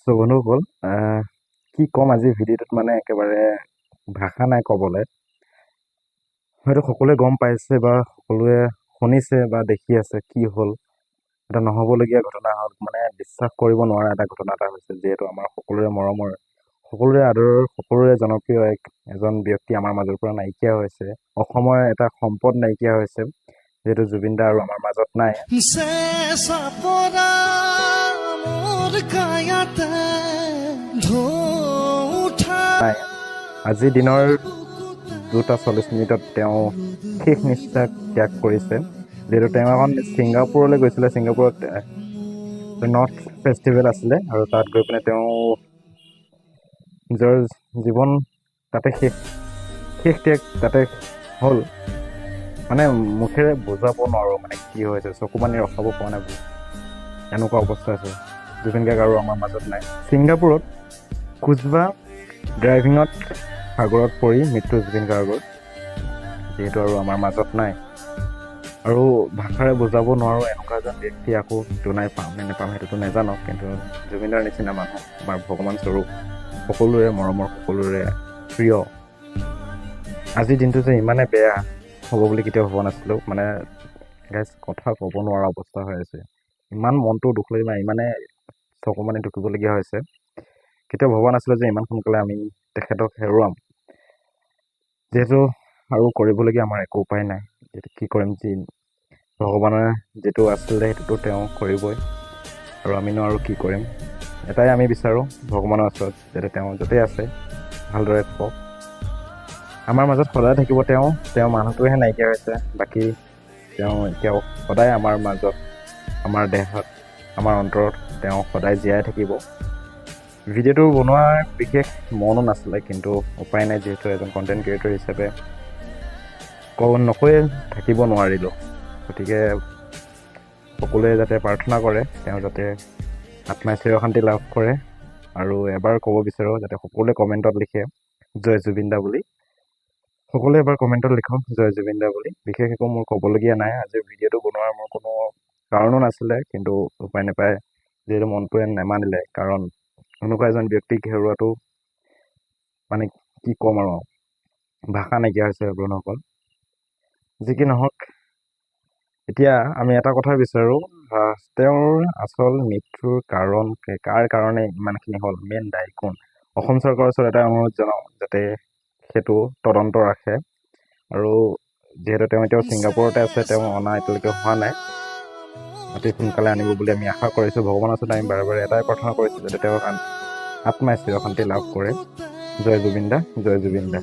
চ' বন্ধুসকল, কি ক'ম আজি ভিডিঅ'টোত মানে একেবাৰে ভাষা নাই ক'বলৈ। হয়তো সকলোৱে গম পাইছে বা সকলোৱে শুনিছে বা দেখি আছে কি হ'ল। এটা নহ'বলগীয়া ঘটনা হ'ল, মানে বিশ্বাস কৰিব নোৱাৰা এটা ঘটনা এটা হৈছে। যিহেতু আমাৰ সকলোৰে মৰমৰ, সকলোৰে আদৰৰ, সকলোৰে জনপ্ৰিয় এজন ব্যক্তি আমাৰ মাজৰ পৰা নাইকিয়া হৈছে। অসমৰ এটা সম্পদ নাইকিয়া হৈছে, যিহেতু জুবিন দা আৰু আমাৰ মাজত নাই। নাই, আজিৰ দিনৰ 2:40 তেওঁ শেষ নিশ্বাস ত্যাগ কৰিছে। যিহেতু তেওঁ এখন ছিংগাপুৰলৈ গৈছিলে, ছিংগাপুৰত নৰ্থ ফেষ্টিভেল আছিলে, আৰু তাত গৈ পিনে তেওঁ নিজৰ জীৱন তাতে শেষ ত্যাগ তাতে হ'ল। মানে মুখেৰে বুজাব নোৱাৰোঁ মানে কি হৈছে, চকু পানী ৰখাব পৰা নাই। এনেকুৱা অৱস্থা আছে, জুবিন গাৰ্গ আৰু আমাৰ মাজত নাই। ছিংগাপুৰত কুজবা ড্ৰাইভিঙত সাগৰত পৰি মৃত্যু জুবিন গাৰ্গৰ, যিহেতু আৰু আমাৰ মাজত নাই। আৰু ভাষাৰে বুজাব নোৱাৰোঁ এনেকুৱা এজন ব্যক্তি আকৌ দুনাই পাম নে নেপাম সেইটোতো নাজানো, কিন্তু জুবিনদাৰ নিচিনা মানুহ আমাৰ ভগৱান স্বৰূপ, সকলোৰে মৰমৰ, সকলোৰে প্ৰিয়। আজিৰ দিনটো যে ইমানে বেয়া হ'ব বুলি কেতিয়াও ভবা নাছিলোঁ। মানে গাইজ, কথা ক'ব নোৱাৰা অৱস্থা হৈ আছে। ইমান মনটো দুখ লাগি মানে ইমানে চকু মানে টুকিবলগীয়া হৈছে। কেতিয়াও ভবা নাছিলোঁ যে ইমান সোনকালে আমি তেখেতক হেৰুৱাম। যিহেতু আৰু কৰিবলগীয়া আমাৰ একো উপায় নাই। যিহেতু কি কৰিম, যি ভগৱানৰ যিটো আছিলে সেইটোতো তেওঁ কৰিবই, আৰু আমিনো আৰু কি কৰিম। এটাই আমি বিচাৰোঁ ভগৱানৰ ওচৰত, যাতে তেওঁ য'তেই আছে ভালদৰে থাকক, আমাৰ মাজত সদায় থাকিব। তেওঁ মানুহটোৱেহে নাইকিয়া হৈছে, বাকী তেওঁ এতিয়াও সদায় আমাৰ মাজত, আমাৰ দেহত, আমাৰ অন্তৰত তেওঁ সদায় জীয়াই থাকিব। ভিডিঅ'টো বনোৱাৰ বিশেষ মনো নাছিলে, কিন্তু উপায় নাই, যিহেতু এজন কণ্টেণ্ট ক্ৰিয়েটৰ হিচাপে নকৈয়ে থাকিব নোৱাৰিলোঁ। গতিকে সকলোৱে যাতে প্ৰাৰ্থনা কৰে, তেওঁ যাতে আত্মাই চিৰশান্তি লাভ কৰে। আৰু এবাৰ ক'ব বিচাৰোঁ যাতে সকলোৱে কমেণ্টত লিখে জয় জুবিন দা বুলি। সকলোৱে এবাৰ কমেণ্টত লিখক জয় জুবিন দা বুলি। বিশেষ একো মোৰ ক'বলগীয়া নাই। আজিৰ ভিডিঅ'টো বনোৱাৰ মোৰ কোনো কাৰণো নাছিলে, কিন্তু উপায় নাপায়, যিহেতু মনটোৱে নেমানিলে। কাৰণ এনেকুৱা এজন ব্যক্তিক হেৰুৱাটো মানে কি ক'ম আৰু, ভাষা নাইকিয়া হৈছে বন্ধুসকল। যি কি নহওক, এতিয়া আমি এটা কথা বিচাৰোঁ, তেওঁৰ আচল মৃত্যুৰ কাৰণ কাৰ কাৰণে ইমানখিনি হ'ল, মেইন দায়ী কোন। অসম চৰকাৰৰ ওচৰত এটা অনুৰোধ জনাওঁ যাতে সেইটো তদন্ত ৰাখে। আৰু যিহেতু তেওঁ এতিয়াও ছিংগাপুৰতে আছে, তেওঁ অনা এতিয়ালৈকে হোৱা নাই। অতি সোনকালে আনিব বুলি আমি আশা কৰিছোঁ। ভগৱানৰ ওচৰত আমি বাৰে বাৰে এটাই প্ৰাৰ্থনা কৰিছোঁ যাতে তেওঁ আত্মাই চিৰশান্তি লাভ কৰে। জয় জুবিন দা, জয় জুবিন দা।